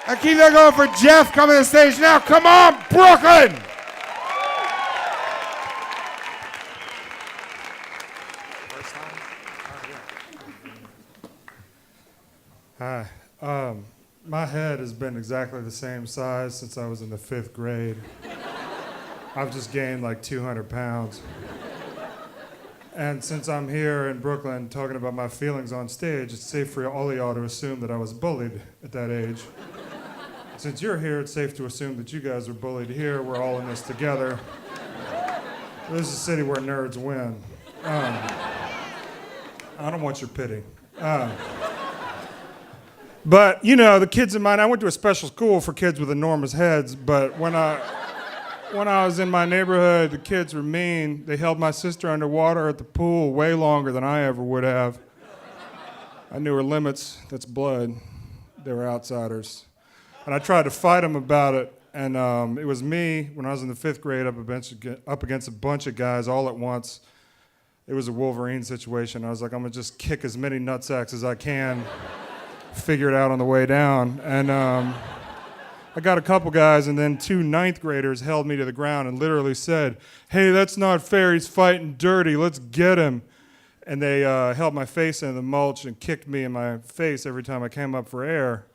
I keep that going for Jeff coming to the stage now. Come on, Brooklyn! Hi. My head has been exactly the same size since I was in the 5th grade. I've just gained like 200 pounds. And since I'm here in Brooklyn talking about my feelings on stage, it's safe for all of y'all to assume that I was bullied at that age. Since you're here, it's safe to assume that you guys were bullied here. We're all in this together. This is a city where nerds win. I don't want your pity. But, you know, the kids in mine, I went to a special school for kids with enormous heads, but when I was in my neighborhood, the kids were mean. They held my sister underwater at the pool way longer than I ever would have. I knew her limits. That's blood. They were outsiders. And I tried to fight them about it, and it was me, when I was in the 5th grade, up against a bunch of guys all at once. It was a Wolverine situation. I was like, I'm going to just kick as many nutsacks as I can. Figure it out on the way down. And I got a couple guys, and then 2 9th graders held me to the ground and literally said, hey, that's not fair, he's fighting dirty, let's get him. And they held my face into the mulch and kicked me in my face every time I came up for air.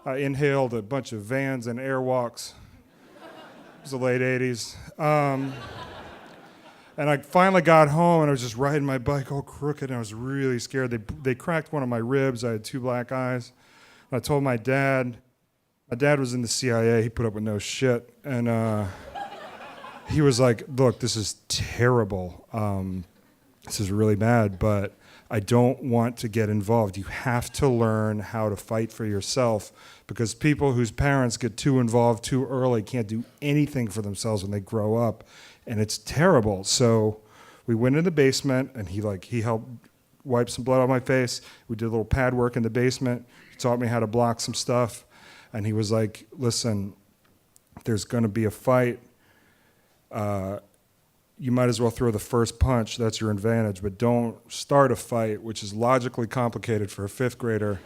I inhaled a bunch of Vans and Airwalks. It was the late 80s. And I finally got home, and I was just riding my bike all crooked, and I was really scared. They cracked one of my ribs. I had 2 black eyes. And I told my dad. My dad was in the CIA. He put up with no shit. And he was like, look, this is terrible. This is really bad, but I don't want to get involved. You have to learn how to fight for yourself, because people whose parents get too involved too early can't do anything for themselves when they grow up. And it's terrible. So we went in the basement, and he helped wipe some blood off my face. We did a little pad work in the basement. He taught me how to block some stuff. And he was like, listen, there's going to be a fight. You might as well throw the first punch. That's your advantage. But don't start a fight, which is logically complicated for a 5th grader.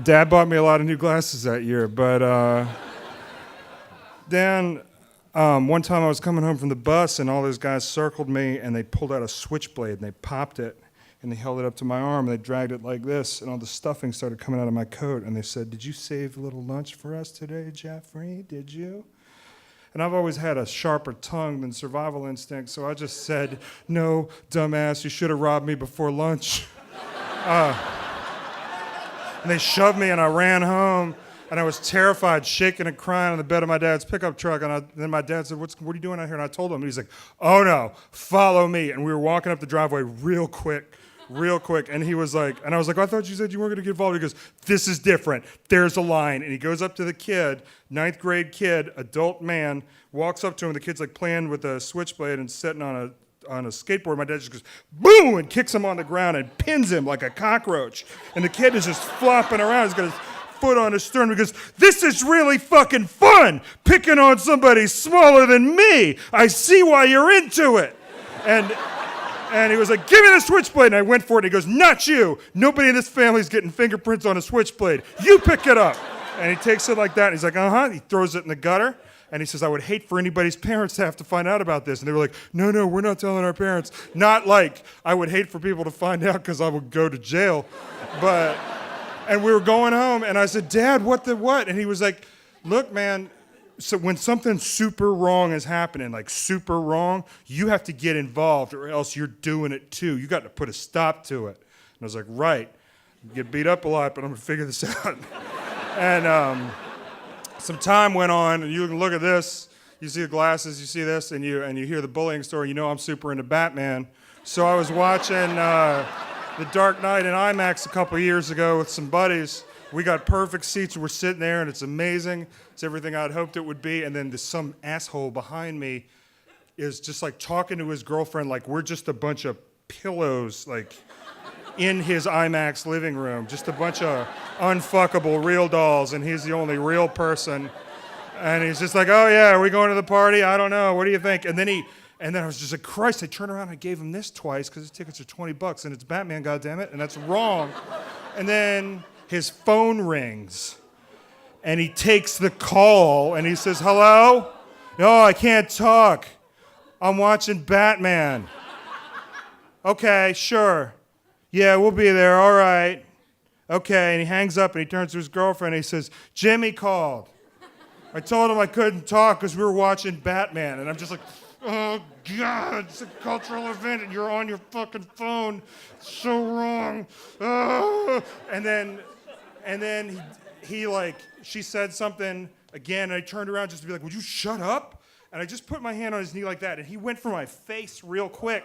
Dad bought me a lot of new glasses that year, but then one time I was coming home from the bus, and all those guys circled me, and they pulled out a switchblade, and they popped it, and they held it up to my arm, and they dragged it like this, and all the stuffing started coming out of my coat, and they said, did you save a little lunch for us today, Jeffrey? Did you? And I've always had a sharper tongue than survival instinct, so I just said, no, dumbass, you should have robbed me before lunch. And they shoved me, and I ran home, and I was terrified, shaking and crying on the bed of my dad's pickup truck. And then my dad said, what are you doing out here? And I told him, and he's like, oh no, follow me. And we were walking up the driveway real quick. And he was like, and I was like, I thought you said you weren't going to get involved. He goes, this is different. There's a line. And he goes up to the kid, 9th grade kid, adult man, walks up to him. The kid's like playing with a switchblade and sitting on a skateboard. My dad just goes, boom, and kicks him on the ground and pins him like a cockroach. And the kid is just flopping around. He's got his foot on his stern because this is really fucking fun, picking on somebody smaller than me. I see why you're into it. And he was like, give me the switchblade. And I went for it. And he goes, not you. Nobody in this family's getting fingerprints on a switchblade. You pick it up. And he takes it like that. And he's like, uh-huh. He throws it in the gutter. And he says, I would hate for anybody's parents to have to find out about this. And they were like, no, we're not telling our parents. Not like I would hate for people to find out because I would go to jail. And we were going home, and I said, Dad, what? And he was like, look, man, so when something super wrong is happening, like super wrong, you have to get involved or else you're doing it too. You got to put a stop to it. And I was like, right. I get beat up a lot, but I'm going to figure this out. And some time went on, and you can look at this. You see the glasses, you see this, and you hear the bullying story. You know I'm super into Batman. So I was watching The Dark Knight in IMAX a couple years ago with some buddies. We got perfect seats, and we're sitting there, and it's amazing. It's everything I'd hoped it would be. And then some asshole behind me is just like talking to his girlfriend like we're just a bunch of pillows, like in his IMAX living room, just a bunch of unfuckable real dolls, and he's the only real person. And he's just like, oh yeah, are we going to the party? I don't know. What do you think? And then And then I was just like, Christ, I turned around and I gave him this twice because his tickets are $20 and it's Batman, goddammit, and that's wrong. And then his phone rings and he takes the call and he says, hello? No, I can't talk. I'm watching Batman. Okay, sure. Yeah, we'll be there, all right. Okay, and he hangs up and he turns to his girlfriend and he says, Jimmy called. I told him I couldn't talk because we were watching Batman. And I'm just like, oh, God, it's a cultural event and you're on your fucking phone. It's so wrong. And then he like, she said something again, and I turned around just to be like, would you shut up? And I just put my hand on his knee like that, and he went for my face real quick.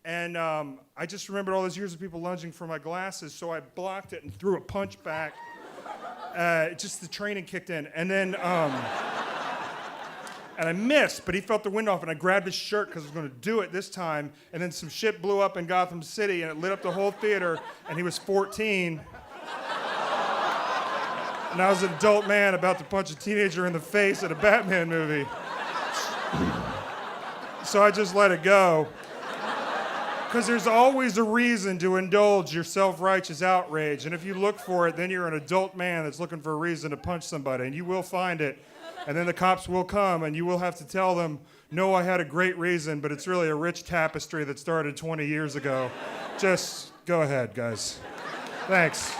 And I just remembered all those years of people lunging for my glasses, so I blocked it and threw a punch back. Just the training kicked in. And then, and I missed, but he felt the wind off, and I grabbed his shirt because I was going to do it this time. And then some shit blew up in Gotham City, and it lit up the whole theater, and he was 14. And I was an adult man about to punch a teenager in the face at a Batman movie. So I just let it go. Because there's always a reason to indulge your self-righteous outrage. And if you look for it, then you're an adult man that's looking for a reason to punch somebody. And you will find it. And then the cops will come, and you will have to tell them, no, I had a great reason, but it's really a rich tapestry that started 20 years ago. Just go ahead, guys. Thanks.